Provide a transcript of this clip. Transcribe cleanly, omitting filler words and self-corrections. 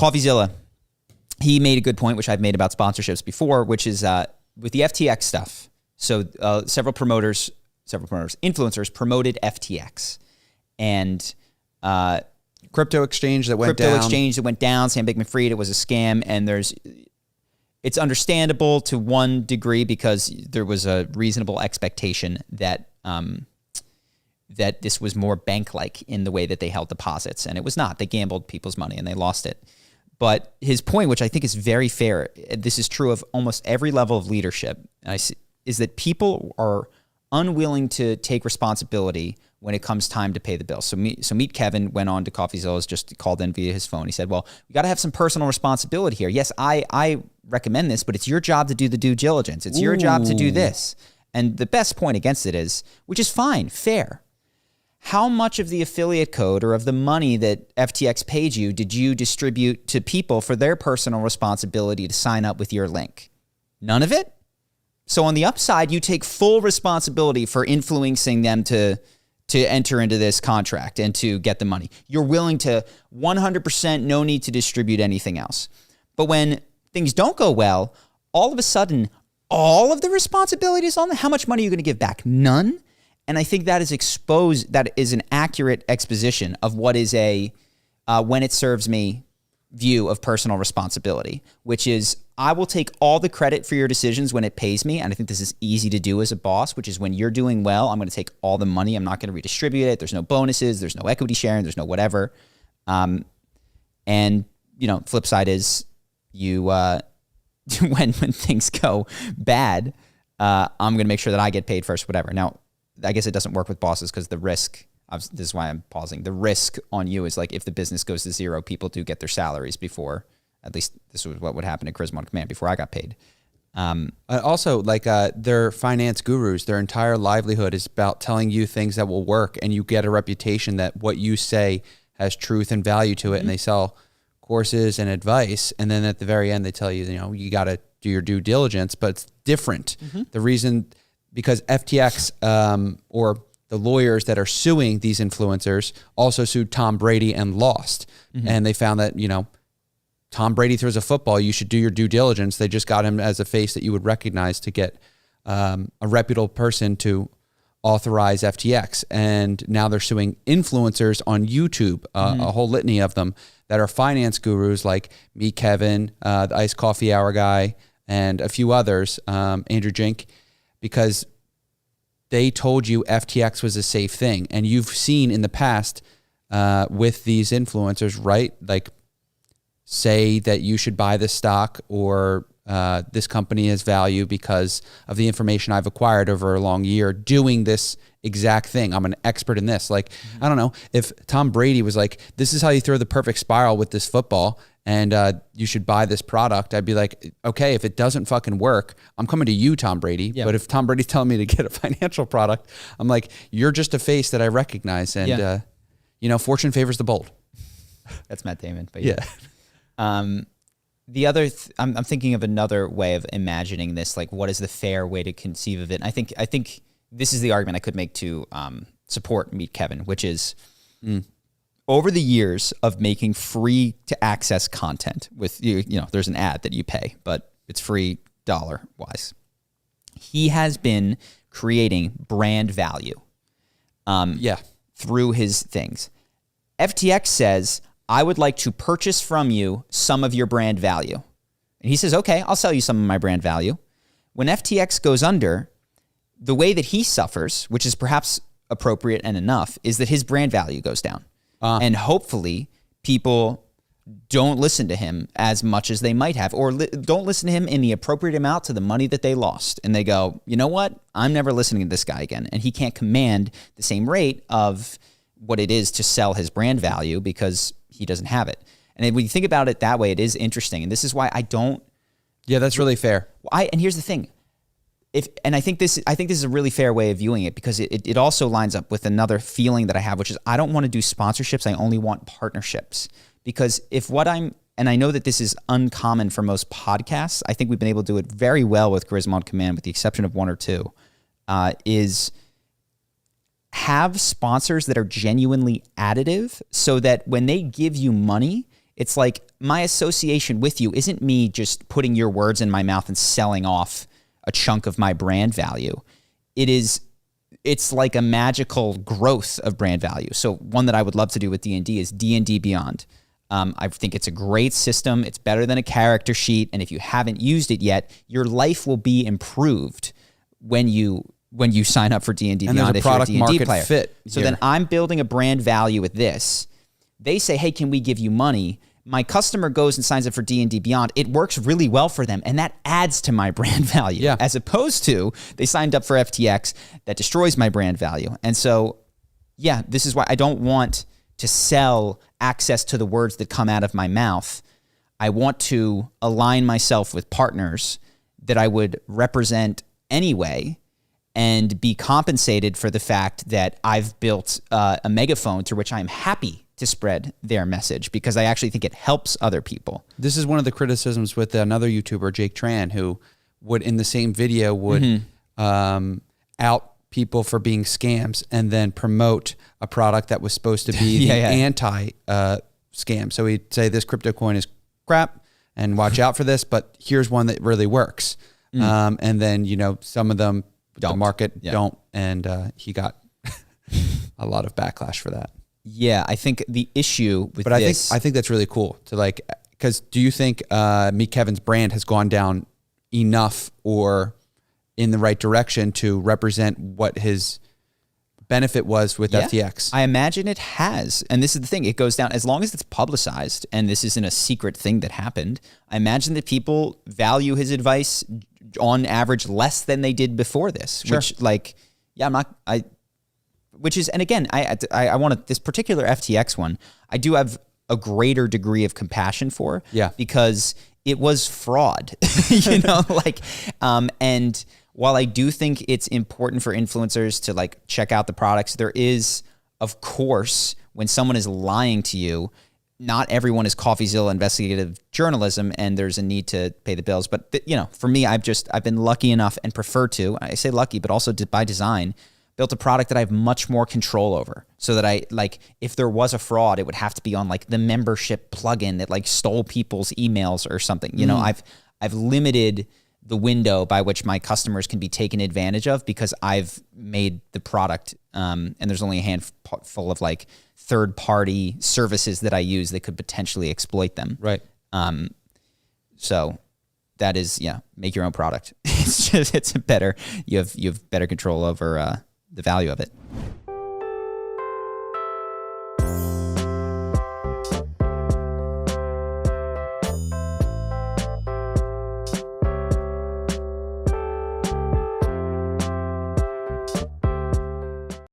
Coffeezilla, he made a good point, which I've made about sponsorships before, which is with the FTX stuff. So several influencers promoted FTX. And crypto exchange that went down. Sam Bankman-Fried, it was a scam. And it's understandable to one degree because there was a reasonable expectation that that this was more bank-like in the way that they held deposits. And it was not. They gambled people's money and they lost it. But his point, which I think is very fair, this is true of almost every level of leadership, is that people are unwilling to take responsibility when it comes time to pay the bill. So meet Kevin went on to Coffeezilla's, just called in via his phone. He said, well, we got to have some personal responsibility here. Yes, I recommend this, but it's your job to do the due diligence. It's your job to do this. And the best point against it is, which is fine, fair. How much of the affiliate code or of the money that FTX paid you did you distribute to people for their personal responsibility to sign up with your link? None of it? So on the upside, you take full responsibility for influencing them to enter into this contract and to get the money. You're willing to 100% no need to distribute anything else. But when things don't go well, all of a sudden, all of the responsibility is on them. How much money are you going to give back? None. And I think that is an accurate exposition of what is a when it serves me view of personal responsibility, which is I will take all the credit for your decisions when it pays me. And I think this is easy to do as a boss, which is when you're doing well, I'm going to take all the money. I'm not going to redistribute it. There's no bonuses. There's no equity sharing. There's no whatever. And, flip side is you when things go bad, I'm going to make sure that I get paid first, whatever. Now, I guess it doesn't work with bosses because the risk, this is why I'm pausing, the risk on you is like if the business goes to zero, people do get their salaries before, at least this was what would happen at Charisma on Command before I got paid. Also, they're finance gurus. Their entire livelihood is about telling you things that will work, and you get a reputation that what you say has truth and value to it, and they sell courses and advice, and then at the very end they tell you, you got to do your due diligence, but it's different. The reason... because FTX or the lawyers that are suing these influencers also sued Tom Brady and lost. And they found that, Tom Brady throws a football, you should do your due diligence. They just got him as a face that you would recognize to get a reputable person to authorize FTX. And now they're suing influencers on YouTube, a whole litany of them that are finance gurus like me, Kevin, the Iced Coffee Hour guy, and a few others, Andrew Jink, because they told you FTX was a safe thing. And you've seen in the past with these influencers, right? Like say that you should buy this stock or this company has value because of the information I've acquired over a long year doing this exact thing. I'm an expert in this. Like, I don't know, if Tom Brady was like, this is how you throw the perfect spiral with this football and you should buy this product, I'd be like, okay, if it doesn't fucking work, I'm coming to you, Tom Brady. Yep. But if Tom Brady's telling me to get a financial product, I'm like, you're just a face that I recognize. And, fortune favors the bold. That's Matt Damon. But yeah. The other, I'm thinking of another way of imagining this, like what is the fair way to conceive of it? And I think this is the argument I could make to support Meet Kevin, which is over the years of making free to access content with there's an ad that you pay, but it's free dollar wise. He has been creating brand value, through his things. FTX says, I would like to purchase from you some of your brand value. And he says, okay, I'll sell you some of my brand value. When FTX goes under, the way that he suffers, which is perhaps appropriate and enough, is that his brand value goes down. And hopefully people don't listen to him as much as they might have, or don't listen to him in the appropriate amount to the money that they lost. And they go, you know what? I'm never listening to this guy again. And he can't command the same rate of what it is to sell his brand value because he doesn't have it. And when you think about it that way, it is interesting. And this is why I don't. Yeah, that's really fair. And here's the thing. I think this is a really fair way of viewing it because it also lines up with another feeling that I have, which is I don't want to do sponsorships. I only want partnerships. Because and I know that this is uncommon for most podcasts. I think we've been able to do it very well with Charisma on Command, with the exception of one or two, is have sponsors that are genuinely additive so that when they give you money, It's like my association with you isn't me just putting your words in my mouth and selling off a chunk of my brand value. It's like a magical growth of brand value. So one that I would love to do with D&D is D&D Beyond. I think it's a great system. It's better than a character sheet. And if you haven't used it yet, your life will be improved when you sign up for D&D Beyond if you're a D&D player. Fit so here. then I'm building a brand value with this. They say, hey, can we give you money? My customer goes and signs up for D&D Beyond. It works really well for them, and that adds to my brand value. Yeah. As opposed to they signed up for FTX, that destroys my brand value. And so, yeah, this is why I don't want to sell access to the words that come out of my mouth. I want to align myself with partners that I would represent anyway and be compensated for the fact that I've built a megaphone through which I'm happy to spread their message because I actually think it helps other people. This is one of the criticisms with another YouTuber, Jake Tran, who would in the same video would out people for being scams and then promote a product that was supposed to be the anti scam. So he'd say this crypto coin is crap and watch out for this, but here's one that really works. And then, some of them, the market don't. And he got a lot of backlash for that. Yeah, I think the issue with I think that's really cool to because do you think Meet Kevin's brand has gone down enough or in the right direction to represent what his benefit was with FTX? I imagine it has. And this is the thing. It goes down as long as it's publicized and this isn't a secret thing that happened. I imagine that people value his advice on average less than they did before this, and again, I want this particular FTX one, I do have a greater degree of compassion for because it was fraud, and while I do think it's important for influencers to check out the products, there is, of course, when someone is lying to you, not everyone is Coffeezilla investigative journalism and there's a need to pay the bills. But, for me, I've been lucky enough and prefer to, I say lucky, but also by design, built a product that I have much more control over so that if there was a fraud, it would have to be on the membership plugin that stole people's emails or something. I've limited the window by which my customers can be taken advantage of because I've made the product and there's only a handful of third-party services that I use that could potentially exploit them. Right. So that is, make your own product. It's better. You have better control over the value of it.